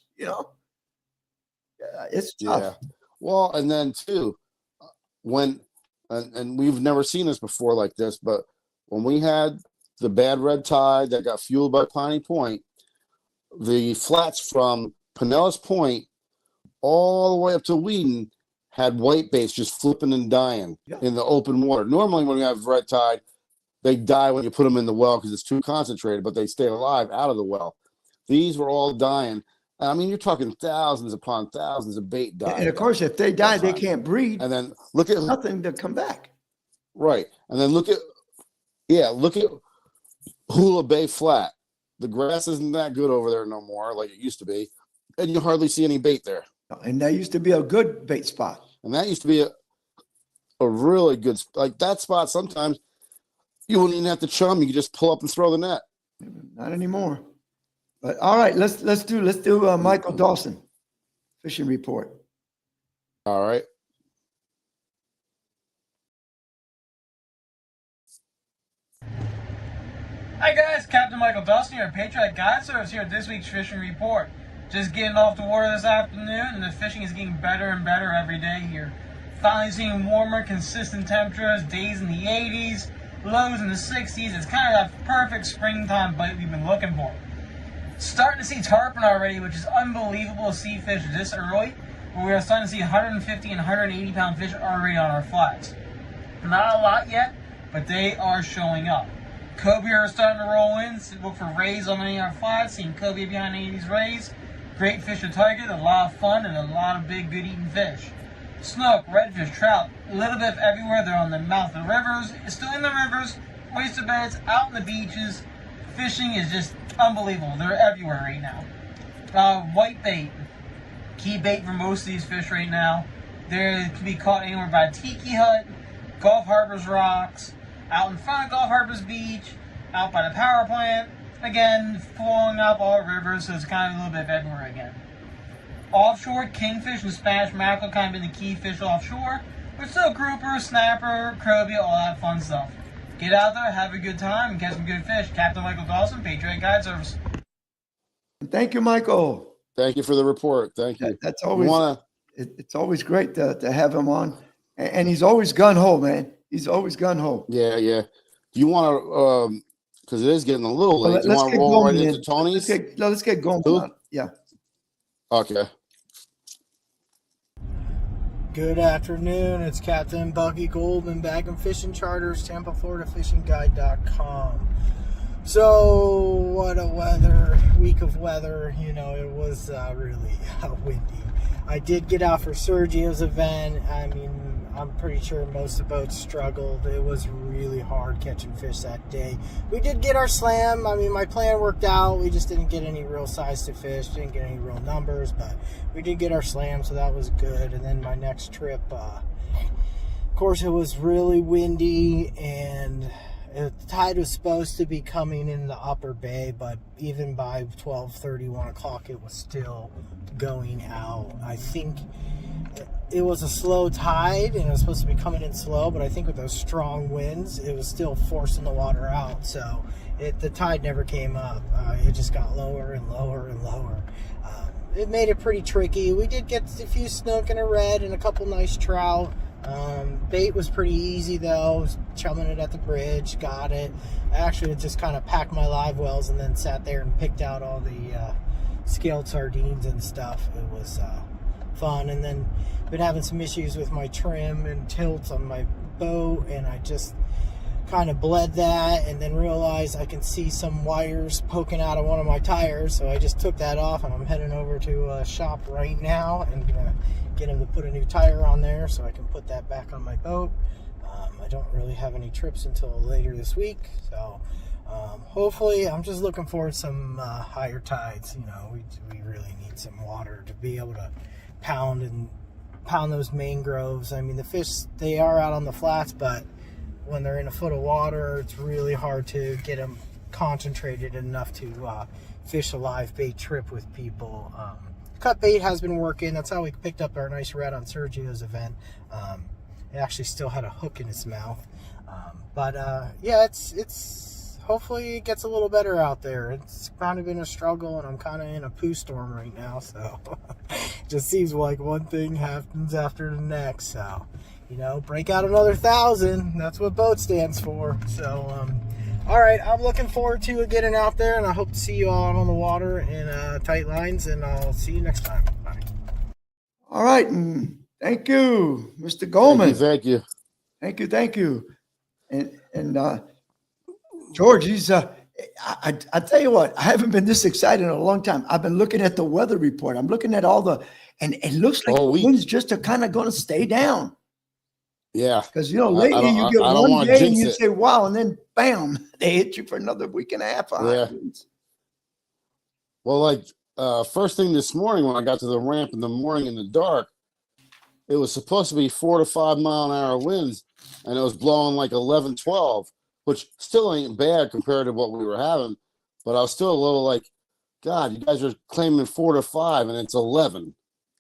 It's tough. Yeah. Well, and then too, when and we've never seen this before like this, but when we had the bad red tide that got fueled by Piney Point, the flats from Pinellas Point all the way up to Whedon had white baits just flipping and dying Yeah. in the open water. Normally, when you have red tide, they die when you put them in the well because it's too concentrated, but they stay alive out of the well. These were all dying. I mean, you're talking thousands upon thousands of bait dying. And of course, if they die, they time. can't breed. And then look at Nothing to come back. right, and then look at Hula Bay Flat. The grass isn't that good over there no more, like it used to be, and you hardly see any bait there. And that used to be a good bait spot. And that used to be a really good like that spot. Sometimes you wouldn't even have to chum; you could just pull up and throw the net. Not anymore. But all right, let's do Michael Dawson fishing report. All right. Hi guys, Captain Michael Dawson here, Patriot Guide Service here at this week's fishing report. Just getting off the water this afternoon, and the fishing is getting better and better every day here. Finally seeing warmer, consistent temperatures, days in the 80s, lows in the 60s. It's kind of that perfect springtime bite we've been looking for. Starting to see tarpon already, which is unbelievable to see fish this early. But we are starting to see 150 and 180 pound fish already on our flats. Not a lot yet, but they are showing up. Cobia are starting to roll in. So look for rays on any of our flats. Seeing cobia behind any of these rays. Great fish to target, a lot of fun, and a lot of big, good eating fish. Snook, redfish, trout, a little bit of everywhere. They're on the mouth of the rivers, still in the rivers, oyster beds, out on the beaches. Fishing is just unbelievable. They're everywhere right now. White bait, key bait for most of these fish right now. They can be caught anywhere by Tiki Hut, Gulf Harbor's rocks, out in front of Gulf Harbor's beach, out by the power plant. Again, flowing up all rivers, so it's kind of a little bit of everywhere again. Offshore, kingfish and Spanish mackerel kind of been the key fish offshore. But still grouper, snapper, cobia, all that fun stuff. Get out there, have a good time, and catch some good fish. Captain Michael Dawson, Patriot Guide Service. Thank you, Michael. Thank you for the report. Thank you. That's You always wanna, it's always great to have him on, and he's always gun ho, man. He's always gun ho. yeah. Do you want to, because it is getting a little Well, late. Do you let's want to get roll going right then. into Tony's? Let's get going. Who? Yeah. Okay. Good afternoon. It's Captain Bucky Goldman back in Fishing Charters, Tampa, Florida, FishingGuide.com. So, what a week of weather. You know, it was really windy. I did get out for Sergio's event. I mean, I'm pretty sure most of the boats struggled. It was really hard catching fish that day. We did get our slam. I mean, my plan worked out. We just didn't get any real size to fish, didn't get any real numbers, but we did get our slam, so that was good. And then my next trip, of course, it was really windy, and the tide was supposed to be coming in the upper bay, but even by 12:30, 1 o'clock, it was still going out. I think it was a slow tide, and it was supposed to be coming in slow, but I think with those strong winds, it was still forcing the water out. So the tide never came up. It just got lower and lower and lower. It made it pretty tricky. We did get a few snook and a red and a couple nice trout. Bait was pretty easy though. Chumming it at the bridge, got it. I actually just kind of packed my live wells and then sat there and picked out all the scaled sardines and stuff. It was fun. And then been having some issues with my trim and tilts on my boat, and I just kind of bled that and then realized I can see some wires poking out of one of my tires, so I just took that off, and I'm heading over to a shop right now and gonna get him to put a new tire on there so I can put that back on my boat. I don't really have any trips until later this week, so hopefully I'm just looking for some higher tides. You know, we really need some water to be able to pound those mangroves. I mean, the fish, they are out on the flats, but when they're in a foot of water, it's really hard to get them concentrated enough to fish a live bait trip with people. Cut bait has been working. That's how we picked up our nice red on Sergio's event. It actually still had a hook in its mouth. Yeah, it's hopefully it gets a little better out there. It's kind of been a struggle, and I'm kind of in a poo storm right now, so it just seems like one thing happens after the next. So, you know, break out another 1,000. That's what BOAT stands for. So, all right, I'm looking forward to getting out there, and I hope to see you all on the water in tight lines, and I'll see you next time. Bye. All right, and thank you, Mr. Goldman. Thank you. Thank you. And George, he's I tell you what, I haven't been this excited in a long time. I've been looking at the weather report. I'm looking at all and it looks like the winds just are kind of going to stay down. Yeah. Because, you know, lately you get I don't one wanna day and jinx you it. say, wow, and then bam, they hit you for another week and a half. Yeah. Well, like first thing this morning when I got to the ramp in the morning in the dark, it was supposed to be 4 to 5 mile an hour winds, and it was blowing like 11, 12, which still ain't bad compared to what we were having. But I was still a little like, God, you guys are claiming 4 to 5 and it's 11.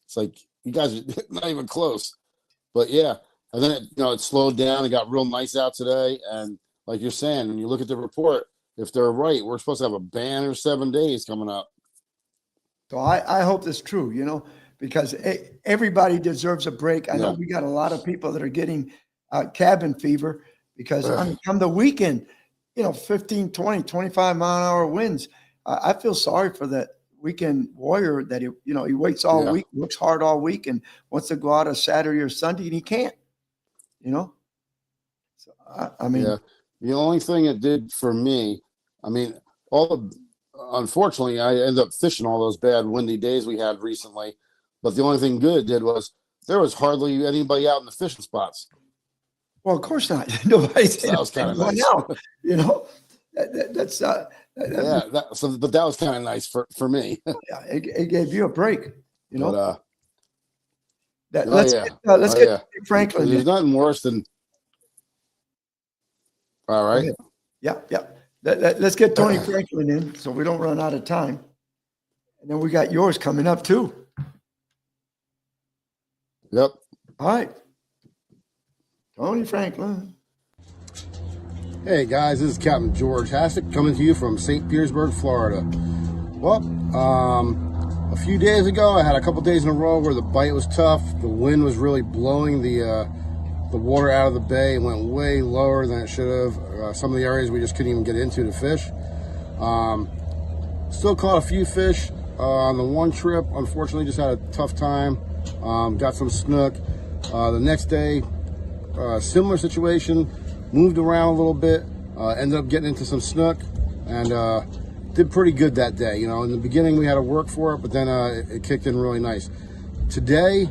It's like, you guys are not even close. But yeah, and then it slowed down. It got real nice out today. And like you're saying, when you look at the report, if they're right, we're supposed to have a banner 7 days coming up. So I hope that's true, you know, because everybody deserves a break. I know we got a lot of people that are getting cabin fever because on the weekend, 15, 20, 25 mile an hour winds. I feel sorry for that weekend warrior that he waits all week, works hard all week, and wants to go out on Saturday or Sunday, and he can't. So I mean, the only thing it did for me, I mean, unfortunately, I ended up fishing all those bad windy days we had recently. But the only thing good it did was there was hardly anybody out in the fishing spots. Well, of course not. Nobody's that was kind of nice. Out, but that was kind of nice for me. Yeah, it gave you a break. But, let's get Franklin. There's nothing worse than. All right. Yeah. Let's get Tony Franklin in so we don't run out of time. And then we got yours coming up too. Yep. All right. Tony Franklin. Hey guys, this is Captain George Hassick coming to you from St. Petersburg, Florida. Well, a few days ago, I had a couple days in a row where the bite was tough. The wind was really blowing the water out of the bay. It went way lower than it should have. Some of the areas we just couldn't even get into to fish. Still caught a few fish on the one trip. Unfortunately, just had a tough time. Got some snook. The next day, similar situation. Moved around a little bit. Ended up getting into some snook and did pretty good that day. You know, in the beginning we had to work for it, but then it kicked in really nice. Today,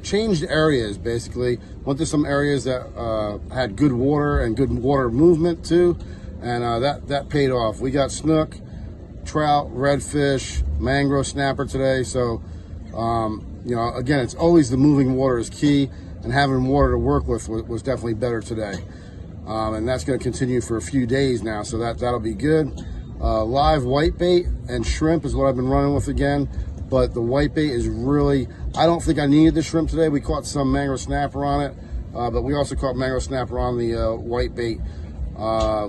changed areas basically. Went to some areas that had good water and good water movement too, and that paid off. We got snook, trout, redfish, mangrove snapper today. So, you know, again, it's always the moving water is key, and having water to work with was definitely better today. And that's going to continue for a few days now, so that'll be good. Live whitebait and shrimp is what I've been running with again, but the whitebait is really, I don't think I needed the shrimp today. We caught some mangrove snapper on it, but we also caught mangrove snapper on the whitebait.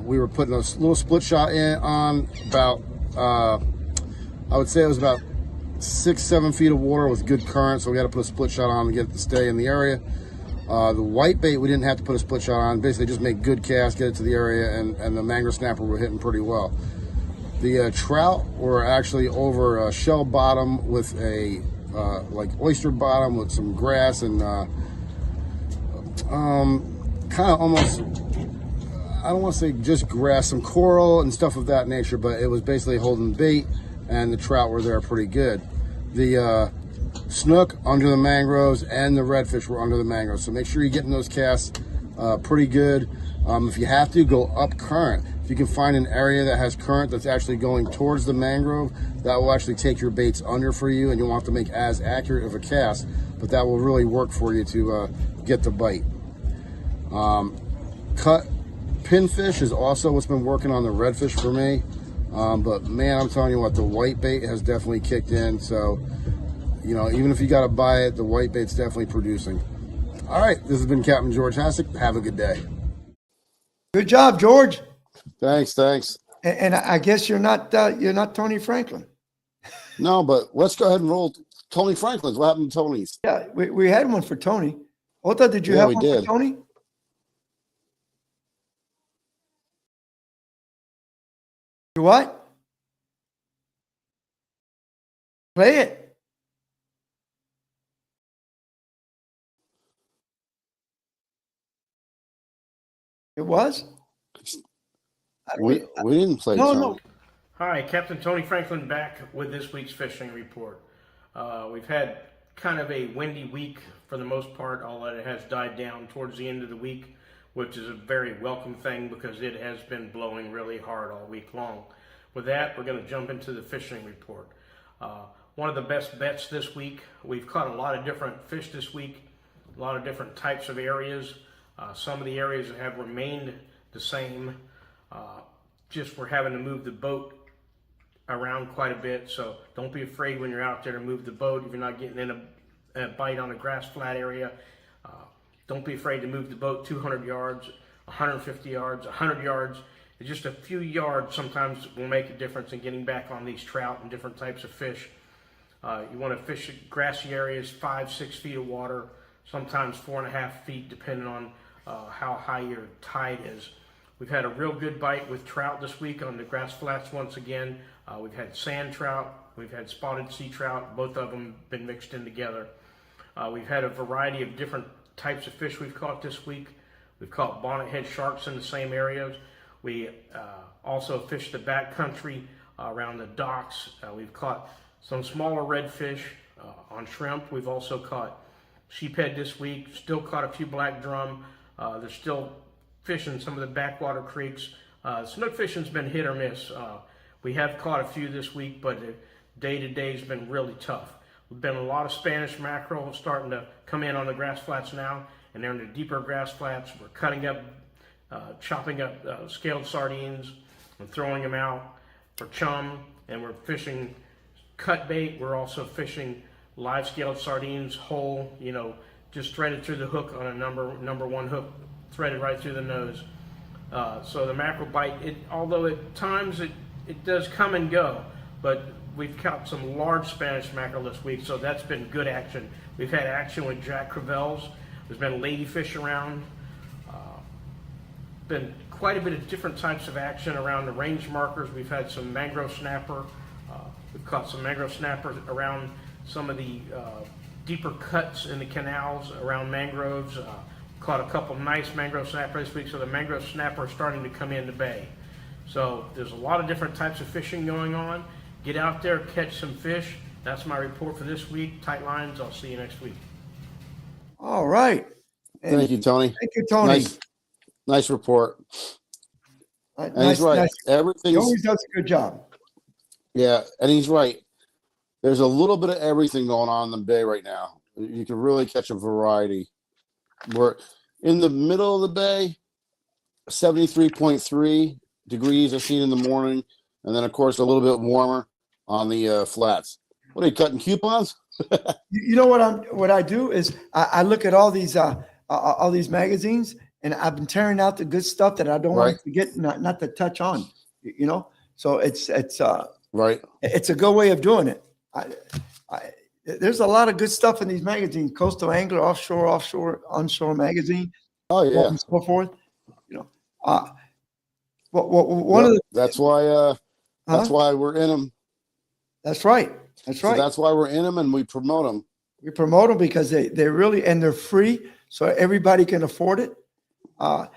We were putting a little split shot in on about, I would say it was about 6-7 feet of water with good current, so we had to put a split shot on to get it to stay in the area. The whitebait we didn't have to put a split shot on, basically just make good cast, get it to the area, and the mangrove snapper were hitting pretty well. The trout were actually over a shell bottom with a like oyster bottom with some grass and kind of almost, I don't want to say just grass, some coral and stuff of that nature, but it was basically holding bait, and the trout were there pretty good. The snook under the mangroves and the redfish were under the mangroves, so make sure you're getting those casts pretty good. If you have to, go up current. If you can find an area that has current that's actually going towards the mangrove, that will actually take your baits under for you, and you won't have to make as accurate of a cast, but that will really work for you to get the bite. Cut pinfish is also what's been working on the redfish for me, but man, I'm telling you what, the whitebait has definitely kicked in. So, you know, even if you got to buy it, the whitebait's definitely producing. All right, this has been Captain George Hassick. Have a good day. Good job, George. Thanks. And I guess you're not Tony Franklin. No, but let's go ahead and roll Tony Franklin's. What happened to Tony's? Yeah, we had one for Tony. Ota, did you Yeah, have we one did. for Tony? You what? Play it. It was? We didn't play No, Tony. no. Hi, Captain Tony Franklin back with this week's fishing report. We've had kind of a windy week for the most part, although it has died down towards the end of the week, which is a very welcome thing because it has been blowing really hard all week long. With that, we're going to jump into the fishing report. One of the best bets this week, we've caught a lot of different fish this week, a lot of different types of areas. Some of the areas have remained the same. Just we're having to move the boat around quite a bit, so don't be afraid when you're out there to move the boat if you're not getting in a bite on a grass flat area. Don't be afraid to move the boat 200 yards, 150 yards, 100 yards. Just a few yards sometimes will make a difference in getting back on these trout and different types of fish. You want to fish grassy areas, 5-6 feet of water, sometimes 4.5 feet, depending on how high your tide is. We've had a real good bite with trout this week on the grass flats once again. We've had sand trout, we've had spotted sea trout, both of them been mixed in together. We've had a variety of different types of fish we've caught this week. We've caught bonnethead sharks in the same areas. We also fished the backcountry around the docks. We've caught some smaller redfish on shrimp. We've also caught sheephead this week, still caught a few black drum. There's still fish in some of the backwater creeks. Snook fishing's been hit or miss. We have caught a few this week, but the day-to-day has been really tough. We've been a lot of Spanish mackerel starting to come in on the grass flats now, and they're in the deeper grass flats. We're cutting up chopping up scaled sardines and throwing them out for chum, and we're fishing cut bait. We're also fishing live scaled sardines whole, just threaded through the hook on a number one hook, threaded right through the nose. So the mackerel bite, although at times it does come and go, but we've caught some large Spanish mackerel this week, so that's been good action. We've had action with Jack Crevelle's. There's been ladyfish around. Been quite a bit of different types of action around the range markers. We've had some mangrove snapper. We've caught some mangrove snappers around some of the deeper cuts in the canals around mangroves. Caught a couple nice mangrove snapper this week, so the mangrove snapper is starting to come in the bay. So there's a lot of different types of fishing going on. Get out there, catch some fish. That's my report for this week. Tight lines. I'll see you next week. All right. And Thank you, Tony. Thank you, Tony. Nice report. And Nice, he's right. nice. He Everything's always does a good job. yeah, and he's right. There's a little bit of everything going on in the bay right now. You can really catch a variety. We're in the middle of the bay, 73.3 degrees I've seen in the morning, and then of course a little bit warmer on the flats. What are you cutting coupons? You know what I do is I look at all these magazines, and I've been tearing out the good stuff that I don't want to forget, not to touch on. So it's Right. It's a good way of doing it. There's a lot of good stuff in these magazines: Coastal Angler, Offshore, Onshore magazine. Oh yeah. And so forth. One of the that's why we're in them. That's right. That's right. So that's why we're in them, and we promote them. We promote them because they're really, and they're free, so everybody can afford it. And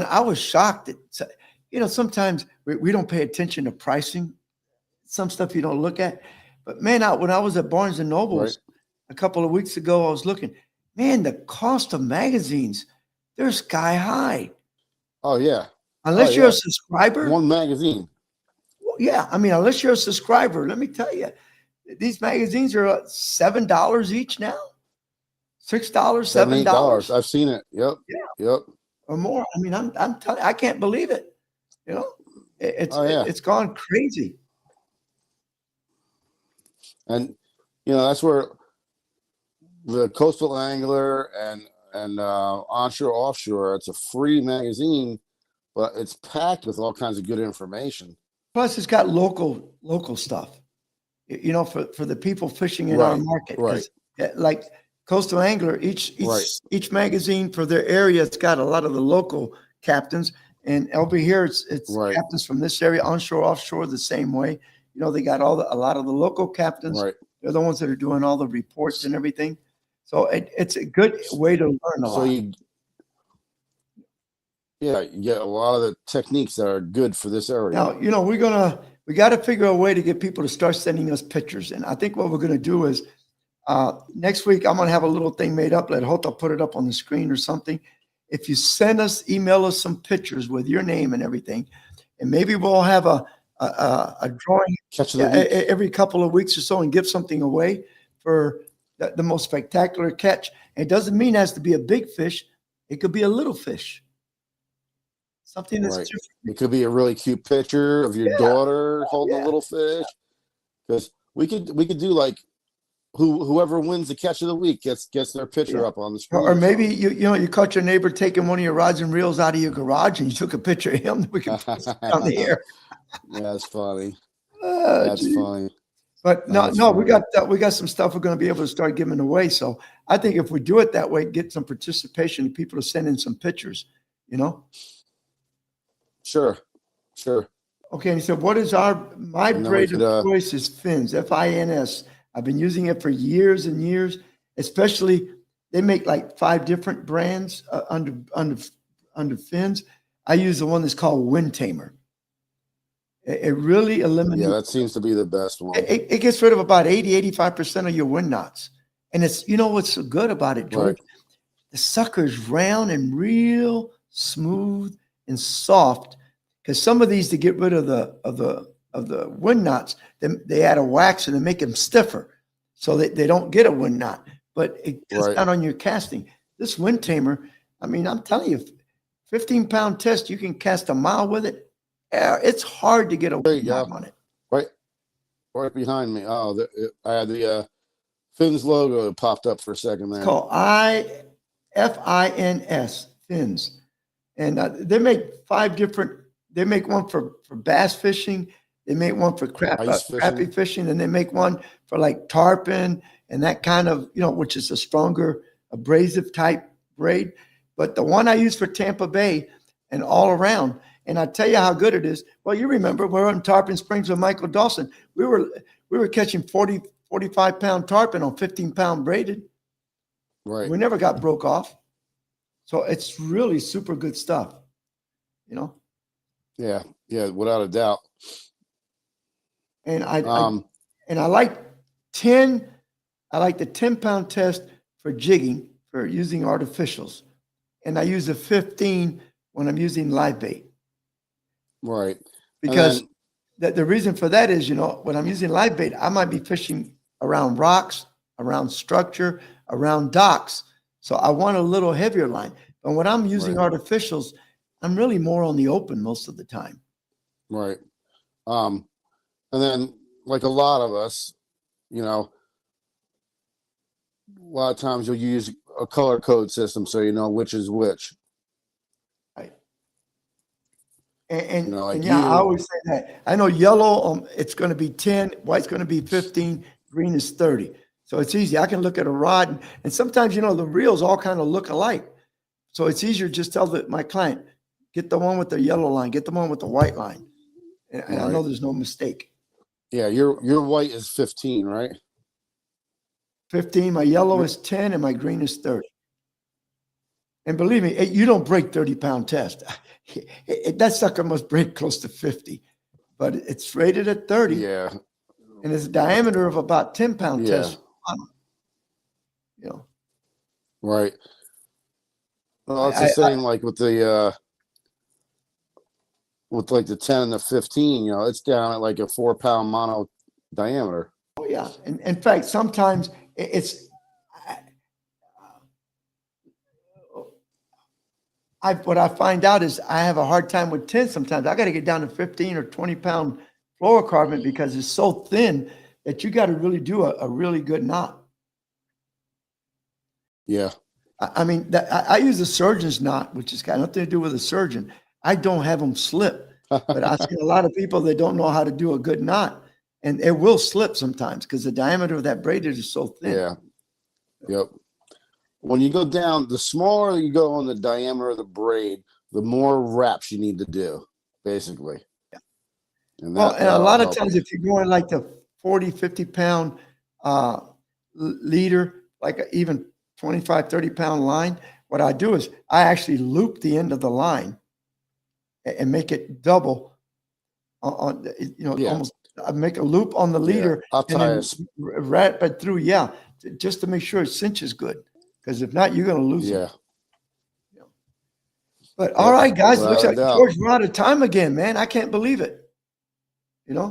I was shocked that, sometimes we don't pay attention to pricing. Some stuff you don't look at. But man, when I was at Barnes and Nobles a couple of weeks ago, I was looking, man, the cost of magazines, they're sky high. Oh yeah. Unless you're a subscriber. One magazine. Well, yeah. I mean, unless you're a subscriber, let me tell you, these magazines are $7 each now. $6, $7. I've seen it. Yep. Yeah. Yep. Or more. I mean, I'm telling you, I can't believe it. It's gone crazy. And that's where the Coastal Angler and Onshore Offshore, it's a free magazine, but it's packed with all kinds of good information. Plus, it's got local stuff. For the people fishing in our market. Right. Like Coastal Angler, each magazine for their area, it's got a lot of the local captains. And over here, it's captains from this area, Onshore, Offshore, the same way. They got a lot of the local captains. Right. They're the ones that are doing all the reports and everything. So it's a good way to learn a lot. You get a lot of the techniques that are good for this area. Now, we got to figure a way to get people to start sending us pictures. And I think what we're going to do is next week, I'm going to have a little thing made up. Let Hota put it up on the screen or something. If you email us some pictures with your name and everything, and maybe we'll have a drawing every couple of weeks or so and give something away for the most spectacular catch. And it doesn't mean it has to be a big fish. It could be a little fish. Something that's different. It could be a really cute picture of your daughter holding a little fish. Because we could do like whoever wins the catch of the week gets their picture up on the screen. Or maybe you caught your neighbor taking one of your rods and reels out of your garage and you took a picture of him. We can put it down the air. Yeah, that's funny. That's funny. But no, we got some stuff we're going to be able to start giving away. So I think if we do it that way, get some participation, people to send in some pictures. Sure. Okay, and he said, what is my braid of choice is Fins, Fins. I've been using it for years and years, especially they make like 5 different brands under Fins. I use the one that's called Wind Tamer. It really eliminates. Yeah, that seems to be the best one. It gets rid of about 80-85% of your wind knots. And it's, what's so good about it, George? Right. The sucker is round and real smooth and soft. Because some of these, to get rid of the wind knots, they add a wax and they make them stiffer, so they don't get a wind knot. But it cuts down on your casting. This Wind Tamer, I mean, I'm telling you, 15-pound test, you can cast a mile with it. It's hard to get a There you mile go. on it. Right behind me. Oh, I had the Fins logo that popped up for a second there. It's called IFINS, fins. And they make 5 different, they make one for bass fishing. They make one for Ice fishing. crappie fishing. And they make one for like tarpon and that kind of, which is a stronger abrasive type braid. But the one I use for Tampa Bay and all around, and I tell you how good it is. Well, you remember we're in Tarpon Springs with Michael Dawson. We were catching 40, 45-pound tarpon on 15-pound braided. Right. We never got broke off. So it's really super good stuff, Yeah, without a doubt. And I like the 10-pound test for jigging, for using artificials. And I use a 15 when I'm using live bait. Right. Because the reason for that is, when I'm using live bait, I might be fishing around rocks, around structure, around docks. So I want a little heavier line. But when I'm using artificials, I'm really more on the open most of the time. Right. And then like a lot of us, a lot of times you'll use a color code system so you know which is which. Right. And like I you- always say that. I know yellow, it's going to be 10, white's going to be 15, green is 30. So it's easy. I can look at a rod, and sometimes, the reels all kind of look alike. So it's easier to just tell my client, get the one with the yellow line, get the one with the white line. And I know there's no mistake. Yeah, your white is 15, right? 15, my yellow is 10, and my green is 30. And believe me, you don't break 30-pound test. That sucker must break close to 50, but it's rated at 30. Yeah. And it's a diameter of about 10-pound Yeah. test. Right. Well, it's the same like with the with like the 10 and the 15, it's down at like a 4-pound mono diameter. Oh yeah. And in fact, sometimes what I find out is I have a hard time with 10 sometimes. I got to get down to 15 or 20-pound fluorocarbon because it's so thin that you got to really do a really good knot. Yeah. I mean, I use a surgeon's knot, which has got nothing to do with a surgeon. I don't have them slip, but I see a lot of people that don't know how to do a good knot, and it will slip sometimes because the diameter of that braided is so thin. Yeah. Yep. When you go down, the smaller you go on the diameter of the braid, the more wraps you need to do, basically. Yeah. And Well, and a lot of help times you. if you're going like the 40, 50-pound leader, like even 25, 30-pound line, what I do is I actually loop the end of the line and make it double on Yeah. almost I make a loop on the leader I'll and tie then us. wrap it through. Yeah. Just to make sure it cinches good. Because if not, you're going to lose it. Yeah. But all right, guys, Without looks a like doubt. George, we're out of time again, man. I can't believe it. Yeah,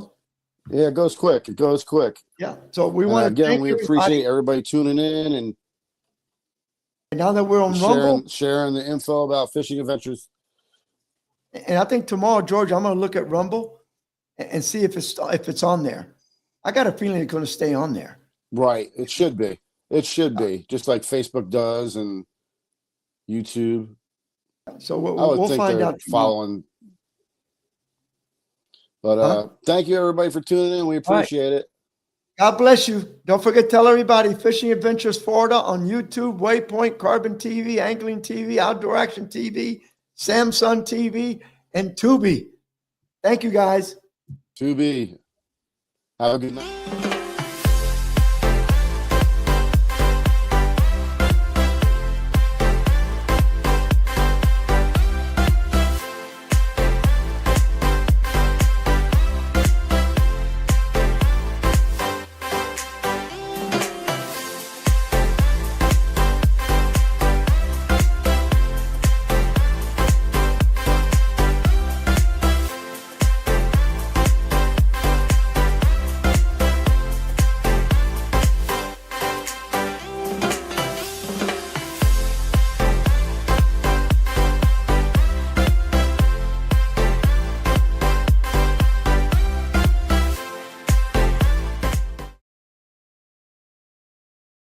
it goes quick. It goes quick. Yeah. So we And want to again, thank we everybody. appreciate everybody tuning in and Now that we're on Rumble, sharing the info about fishing adventures. and I think tomorrow, George, I'm going to look at Rumble and see if it's on there. I got a feeling it's going to stay on there. Right. It should be. It should be. Just like Facebook does and YouTube. So I would we'll think find they're out tomorrow. following. But thank you everybody for tuning in. We appreciate it. God bless you. Don't forget to tell everybody Fishing Adventures Florida on YouTube, Waypoint, Carbon TV, Angling TV, Outdoor Action TV, Samsung TV, and Tubi. Thank you, guys. To be. Have a good night.